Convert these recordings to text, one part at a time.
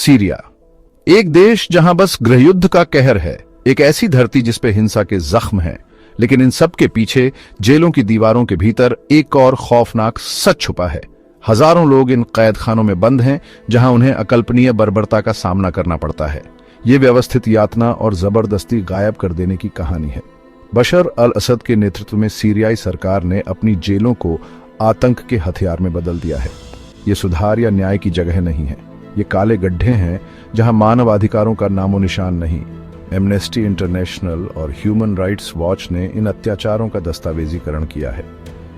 Syria, एक देश जहां बस गृहयुद्ध का कहर है, एक ऐसी धरती जिस पे हिंसा के जख्म हैं, लेकिन इन सब के पीछे जेलों की दीवारों के भीतर एक और खौफनाक सच छुपा है। हजारों लोग इन कैद खानों में बंद हैं, जहां उन्हें अकल्पनीय बर्बरता का सामना करना पड़ता है। ये व्यवस्थित यातना और जबरदस्ती गायब कर देने की कहानी है। बशर अल असद के नेतृत्व में सीरियाई सरकार ने अपनी जेलों को आतंक के हथियार में बदल दिया है। ये सुधार या न्याय की जगह नहीं है, ये काले गड्ढे हैं जहां मानवाधिकारों का नामो निशान नहीं। एमनेस्टी इंटरनेशनल और ह्यूमन राइट्स वॉच ने इन अत्याचारों का दस्तावेजीकरण किया है।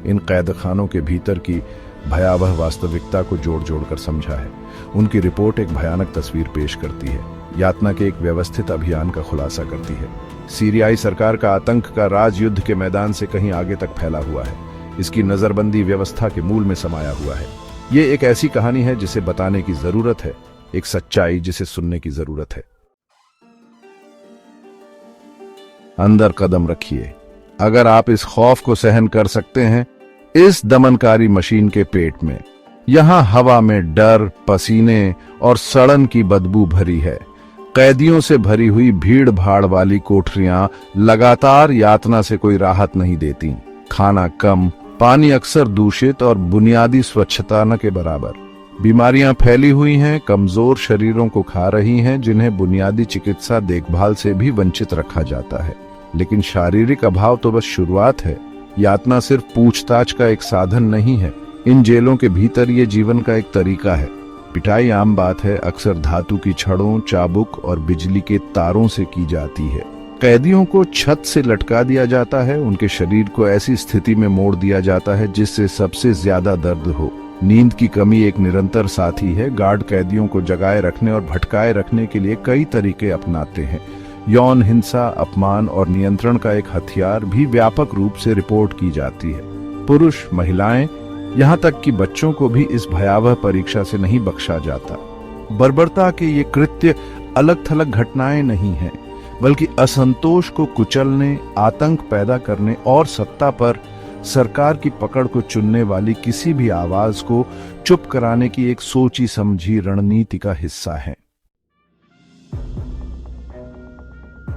इन कैद खानों के भीतर की भयावह वास्तविकता को जोड़ जोड़कर समझा है। उनकी रिपोर्ट एक भयानक तस्वीर पेश करती है, यातना के एक व्यवस्थित अभियान का खुलासा करती है। सीरियाई सरकार का आतंक का राज युद्ध के मैदान से कहीं आगे तक फैला हुआ है। इसकी नजरबंदी व्यवस्था के मूल में समाया हुआ है। ये एक ऐसी कहानी है जिसे बताने की जरूरत है, एक सच्चाई जिसे सुनने की जरूरत है। अंदर कदम रखिए। अगर आप इस खौफ को सहन कर सकते हैं, इस दमनकारी मशीन के पेट में, यहां हवा में डर, पसीने और सड़न की बदबू भरी है। कैदियों से भरी हुई भीड़ भाड़ वाली कोठरियां लगातार यातना से कोई राहत नहीं देती। खाना कम, पानी अक्सर दूषित और बुनियादी स्वच्छता न के बराबर। बीमारियां फैली हुई हैं, कमजोर शरीरों को खा रही हैं, जिन्हें बुनियादी चिकित्सा देखभाल से भी वंचित रखा जाता है। लेकिन शारीरिक अभाव तो बस शुरुआत है। यातना सिर्फ पूछताछ का एक साधन नहीं है। इन जेलों के भीतर ये जीवन का एक तरीका है। पिटाई आम बात है, अक्सर धातु की छड़ों, चाबुक और बिजली के तारों से की जाती है। कैदियों को छत से लटका दिया जाता है, उनके शरीर को ऐसी स्थिति में मोड़ दिया जाता है जिससे सबसे ज्यादा दर्द हो। नींद की कमी एक निरंतर साथी है। गार्ड कैदियों को जगाए रखने और भटकाए रखने के लिए कई तरीके अपनाते हैं। यौन हिंसा, अपमान और नियंत्रण का एक हथियार भी व्यापक रूप से रिपोर्ट की जाती है। पुरुष, महिलाएं, यहाँ तक कि बच्चों को भी इस भयावह परीक्षा से नहीं बख्शा जाता। बर्बरता के ये कृत्य अलग थलग घटनाएं नहीं हैं, बल्कि असंतोष को कुचलने, आतंक पैदा करने और सत्ता पर सरकार की पकड़ को चुनने वाली किसी भी आवाज को चुप कराने की एक सोची समझी रणनीति का हिस्सा है।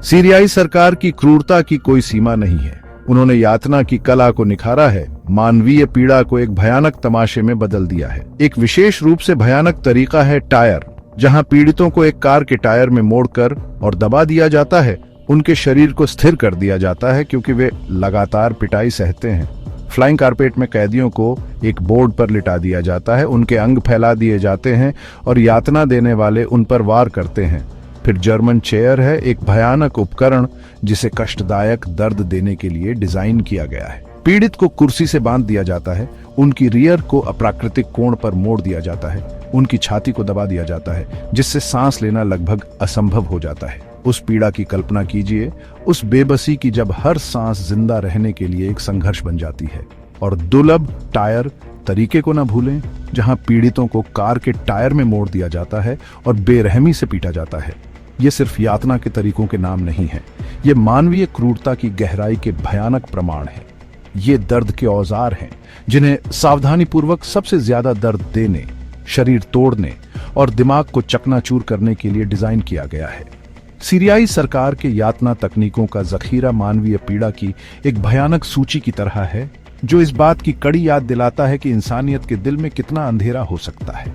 सीरियाई सरकार की क्रूरता की कोई सीमा नहीं है। उन्होंने यातना की कला को निखारा है, मानवीय पीड़ा को एक भयानक तमाशे में बदल दिया है। एक विशेष रूप से भयानक तरीका है टायर, जहां पीड़ितों को एक कार के टायर में मोड़कर और दबा दिया जाता है। उनके शरीर को स्थिर कर दिया जाता है क्योंकि वे लगातार पिटाई सहते हैं। फ्लाइंग कारपेट में कैदियों को एक बोर्ड पर लिटा दिया जाता है, उनके अंग फैला दिए जाते हैं और यातना देने वाले उन पर वार करते हैं। फिर जर्मन चेयर है, एक भयानक उपकरण जिसे कष्टदायक दर्द देने के लिए डिजाइन किया गया है। पीड़ित को कुर्सी से बांध दिया जाता है, उनकी रियर को अप्राकृतिक कोण पर मोड़ दिया जाता है, उनकी छाती को दबा दिया जाता है, जिससे सांस लेना लगभग असंभव हो जाता है। उस पीड़ा की कल्पना कीजिए, उस बेबसी की जब हर सांस जिंदा रहने के लिए एक संघर्ष बन जाती है। और दुर्लभ टायर तरीके को न भूलें, जहां पीड़ितों को कार के टायर में मोड़ दिया जाता है और बेरहमी से पीटा जाता है। ये सिर्फ यातना के तरीकों के नाम नहीं है, ये मानवीय क्रूरता की गहराई के भयानक प्रमाण है। ये दर्द के औजार हैं जिन्हें सावधानीपूर्वक सबसे ज्यादा दर्द देने, शरीर तोड़ने और दिमाग को चकनाचूर करने के लिए डिजाइन किया गया है। सीरियाई सरकार के यातना तकनीकों का जखीरा मानवीय पीड़ा की एक भयानक सूची की तरह है, जो इस बात की कड़ी याद दिलाता है कि इंसानियत के दिल में कितना अंधेरा हो सकता है।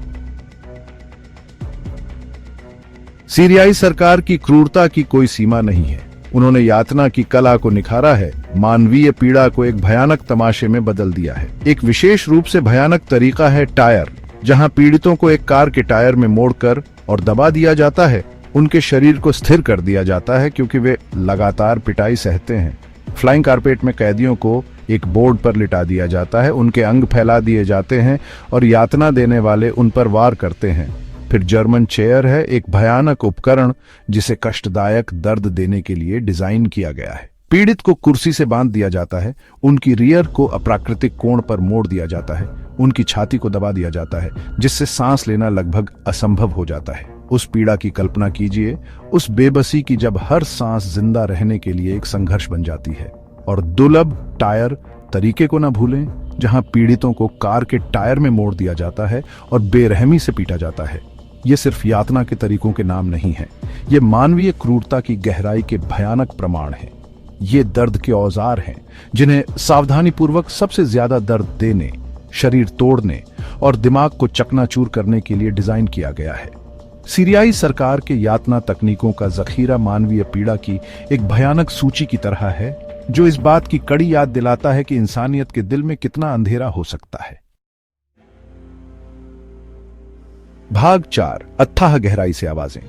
सीरियाई सरकार की क्रूरता की कोई सीमा नहीं है। उन्होंने यातना की कला को निखारा है, मानवीय पीड़ा को एक भयानक तमाशे में बदल दिया है। एक विशेष रूप से भयानक तरीका है टायर, जहां पीड़ितों को एक कार के टायर में मोड़कर और दबा दिया जाता है, उनके शरीर को स्थिर कर दिया जाता है क्योंकि वे लगातार पिटाई सहते हैं। फ्लाइंग कारपेट में कैदियों को एक बोर्ड पर लिटा दिया जाता है, उनके अंग फैला दिए जाते हैं और यातना देने वाले उन पर वार करते हैं। फिर जर्मन चेयर है, एक भयानक उपकरण जिसे कष्टदायक दर्द देने के लिए डिजाइन किया गया है। पीड़ित को कुर्सी से बांध दिया जाता है, उनकी रियर को अप्राकृतिक कोण पर मोड़ दिया जाता है, उनकी छाती को दबा दिया जाता है, जिससे सांस लेना लगभग असंभव हो जाता है। उस पीड़ा की कल्पना कीजिए, उस बेबसी की जब हर सांस जिंदा रहने के लिए एक संघर्ष बन जाती है। और दुर्लभ टायर तरीके को न भूलें, जहां पीड़ितों को कार के टायर में मोड़ दिया जाता है और बेरहमी से पीटा जाता है। ये सिर्फ यातना के तरीकों के नाम नहीं हैं, ये मानवीय क्रूरता की गहराई के भयानक प्रमाण हैं। ये दर्द के औजार हैं जिन्हें सावधानीपूर्वक सबसे ज्यादा दर्द देने, शरीर तोड़ने और दिमाग को चकनाचूर करने के लिए डिजाइन किया गया है। सीरियाई सरकार के यातना तकनीकों का जखीरा मानवीय पीड़ा की एक भयानक सूची की तरह है, जो इस बात की कड़ी याद दिलाता है कि इंसानियत के दिल में कितना अंधेरा हो सकता है। भाग 4, अथाह गहराई से आवाजें।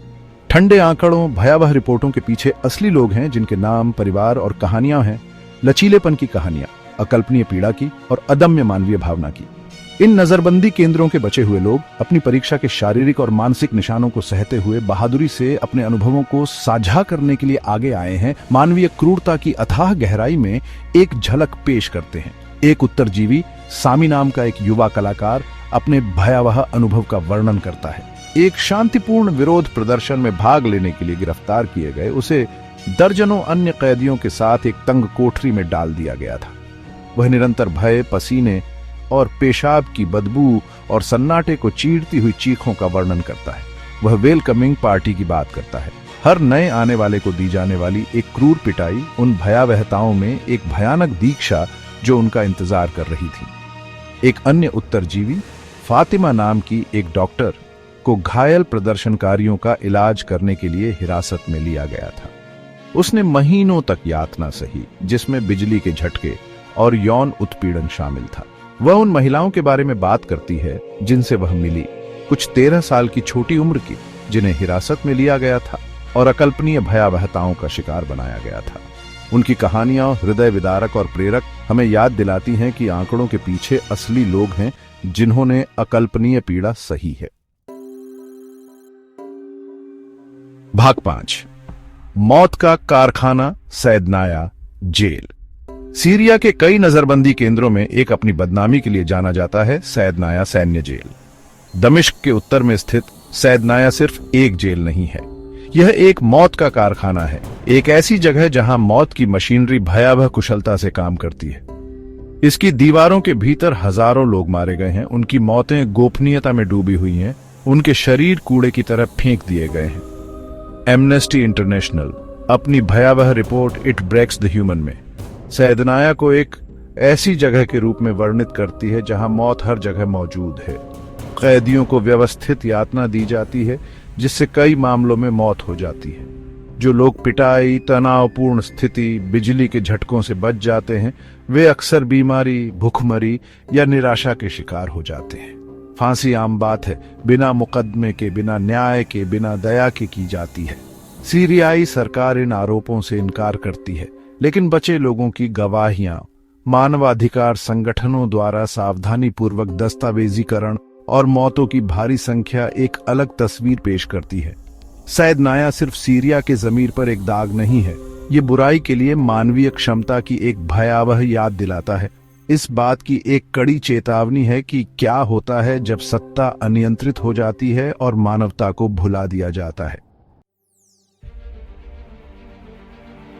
ठंडे आंकड़ों, भयावह रिपोर्टों के पीछे असली लोग हैं जिनके नाम, परिवार और कहानियां हैं। लचीलेपन की कहानियां, अकल्पनीय पीड़ा की और अदम्य मानवीय भावना की। इन नजरबंदी केंद्रों के बचे हुए लोग अपनी परीक्षा के शारीरिक और मानसिक निशानों को सहते हुए बहादुरी से अपने अनुभवों को साझा करने के लिए आगे आए हैं। मानवीय क्रूरता की अथाह गहराई में एक झलक पेश करते हैं। एक उत्तरजीवी, सामी नाम का एक युवा कलाकार, अपने भयावह अनुभव का वर्णन करता है। एक शांतिपूर्ण विरोध प्रदर्शन में भाग लेने के लिए गिरफ्तार किए गए उसे दर्जनों अन्य कैदियों के साथ एक तंग कोठरी में डाल दिया गया था। वह निरंतर भय, पसीने और पेशाब की बदबू और सन्नाटे को चीरती हुई चीखों का वर्णन करता है। वह वेलकमिंग पार्टी की बात करता है। हर नए आने वाले को दी जाने वाली एक क्रूर पिटाई, उन भयावहताओं में एक भयानक दीक्षा जो उनका इंतजार कर रही थी। एक अन्य उत्तरजीवी, फातिमा नाम की एक डॉक्टर, को घायल प्रदर्शनकारियों का इलाज करने के लिए हिरासत में लिया गया था। उसने महीनों तक यातना सही, जिसमें बिजली के झटके और यौन उत्पीड़न शामिल था। वह उन महिलाओं के बारे में बात करती है जिनसे वह मिली, कुछ 13 साल की छोटी उम्र की, जिन्हें हिरासत में लिया गया था और अकल्पनीय भयावहताओं का शिकार बनाया गया था। उनकी कहानियां हृदय विदारक और प्रेरक हमें याद दिलाती हैं कि आंकड़ों के पीछे असली लोग हैं जिन्होंने अकल्पनीय पीड़ा सही है। भाग 5, मौत का कारखाना, सैदनाया जेल। सीरिया के कई नजरबंदी केंद्रों में एक अपनी बदनामी के लिए जाना जाता है, सैदनाया सैन्य जेल। दमिश्क के उत्तर में स्थित सैदनाया सिर्फ एक जेल नहीं है, यह एक मौत का कारखाना है। एक ऐसी जगह जहां मौत की मशीनरी भयावह कुशलता से काम करती है। इसकी दीवारों के भीतर हजारों लोग मारे गए हैं, उनकी मौतें गोपनीयता में डूबी हुई हैं, उनके शरीर कूड़े की तरह फेंक दिए गए हैं। एमनेस्टी इंटरनेशनल अपनी भयावह report it breaks the human में सैदनाया को एक ऐसी जगह के रूप में वर्णित करती है जहां मौत हर जगह मौजूद है। कैदियों को व्यवस्थित यातना दी जाती है जिससे कई मामलों में मौत हो जाती है। जो लोग पिटाई, तनावपूर्ण स्थिति, बिजली के झटकों से बच जाते हैं, वे अक्सर बीमारी, भूखमरी या निराशा के शिकार हो जाते हैं। फांसी आम बात है, बिना मुकदमे के, बिना न्याय के, बिना दया के की जाती है। सीरियाई सरकार इन आरोपों से इनकार करती है, लेकिन बचे लोगों की गवाहियां, मानवाधिकार संगठनों द्वारा सावधानीपूर्वक दस्तावेजीकरण और मौतों की भारी संख्या एक अलग तस्वीर पेश करती है। सैदनाया सिर्फ सीरिया के जमीर पर एक दाग नहीं है, ये बुराई के लिए मानवीय क्षमता की एक भयावह याद दिलाता है। इस बात की एक कड़ी चेतावनी है कि क्या होता है जब सत्ता अनियंत्रित हो जाती है और मानवता को भुला दिया जाता है।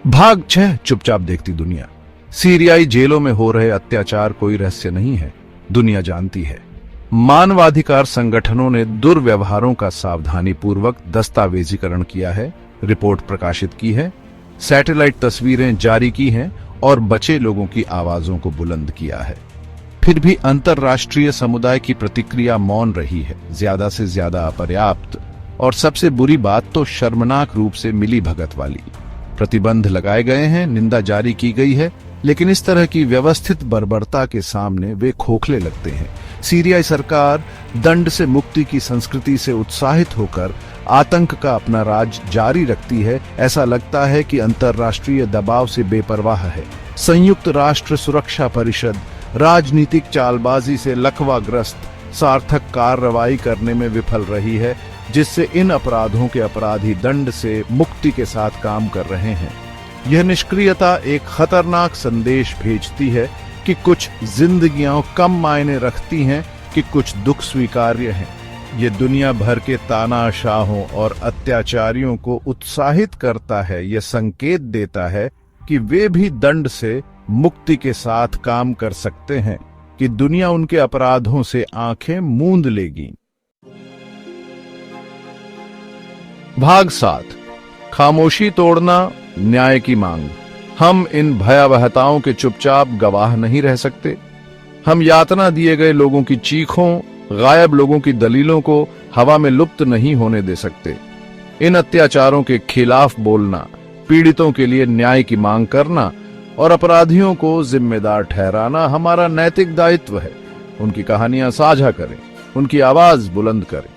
भाग 6, चुपचाप देखती दुनिया। सीरियाई जेलों में हो रहे अत्याचार कोई रहस्य नहीं है, दुनिया जानती है। मानवाधिकार संगठनों ने दुर्व्यवहारों का सावधानीपूर्वक दस्तावेजीकरण किया है, रिपोर्ट प्रकाशित की है, सैटेलाइट तस्वीरें जारी की हैं और बचे लोगों की आवाजों को बुलंद किया है। फिर भी अंतर्राष्ट्रीय समुदाय की प्रतिक्रिया मौन रही है, ज्यादा से ज्यादा अपर्याप्त, और सबसे बुरी बात तो शर्मनाक रूप से मिली भगत वाली। प्रतिबंध लगाए गए हैं, निंदा जारी की गई है, लेकिन इस तरह की व्यवस्थित बर्बरता के सामने वे खोखले लगते हैं। सीरियाई सरकार दंड से मुक्ति की संस्कृति से उत्साहित होकर आतंक का अपना राज जारी रखती है। ऐसा लगता है कि अंतर्राष्ट्रीय दबाव से बेपरवाह है। संयुक्त राष्ट्र सुरक्षा परिषद राजनीतिक चालबाजी से लकवाग्रस्त सार्थक कार्रवाई करने में विफल रही है, जिससे इन अपराधों के अपराधी दंड से मुक्ति के साथ काम कर रहे हैं। यह निष्क्रियता एक खतरनाक संदेश भेजती है कि कुछ जिंदगियां कम मायने रखती हैं, कि कुछ दुख स्वीकार्य हैं। ये दुनिया भर के तानाशाहों और अत्याचारियों को उत्साहित करता है। यह संकेत देता है कि वे भी दंड से मुक्ति के साथ काम कर सकते हैं, कि दुनिया उनके अपराधों से आंखें मूंद लेगी। भाग 7, खामोशी तोड़ना, न्याय की मांग। हम इन भयावहताओं के चुपचाप गवाह नहीं रह सकते। हम यातना दिए गए लोगों की चीखों, गायब लोगों की दलीलों को हवा में लुप्त नहीं होने दे सकते। इन अत्याचारों के खिलाफ बोलना, पीड़ितों के लिए न्याय की मांग करना और अपराधियों को जिम्मेदार ठहराना हमारा नैतिक दायित्व है। उनकी कहानियां साझा करें, उनकी आवाज बुलंद करें,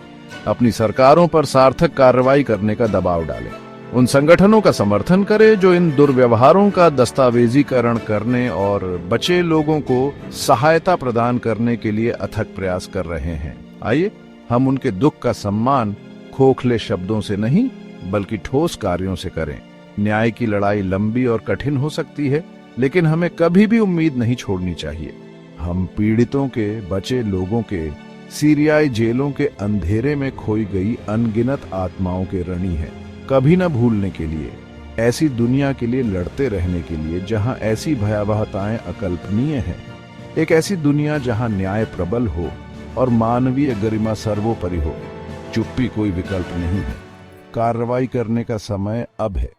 अपनी सरकारों पर सार्थक कार्रवाई करने का दबाव डालें, उन संगठनों का समर्थन करें जो इन दुर्व्यवहारों का दस्तावेजीकरण करने और बचे लोगों को सहायता प्रदान करने के लिए अथक प्रयास कर रहे हैं। आइए हम उनके दुख का सम्मान खोखले शब्दों से नहीं बल्कि ठोस कार्यों से करें। न्याय की लड़ाई लंबी और कठिन हो सकती है, लेकिन हमें कभी भी उम्मीद नहीं छोड़नी चाहिए। हम पीड़ितों के, बचे लोगों के, सीरियाई जेलों के अंधेरे में खोई गई अनगिनत आत्माओं के ऋणी हैं। कभी न भूलने के लिए, ऐसी दुनिया के लिए लड़ते रहने के लिए जहां ऐसी भयावहताएं अकल्पनीय हैं। एक ऐसी दुनिया जहां न्याय प्रबल हो और मानवीय गरिमा सर्वोपरि हो। चुप्पी कोई विकल्प नहीं है। कार्रवाई करने का समय अब है।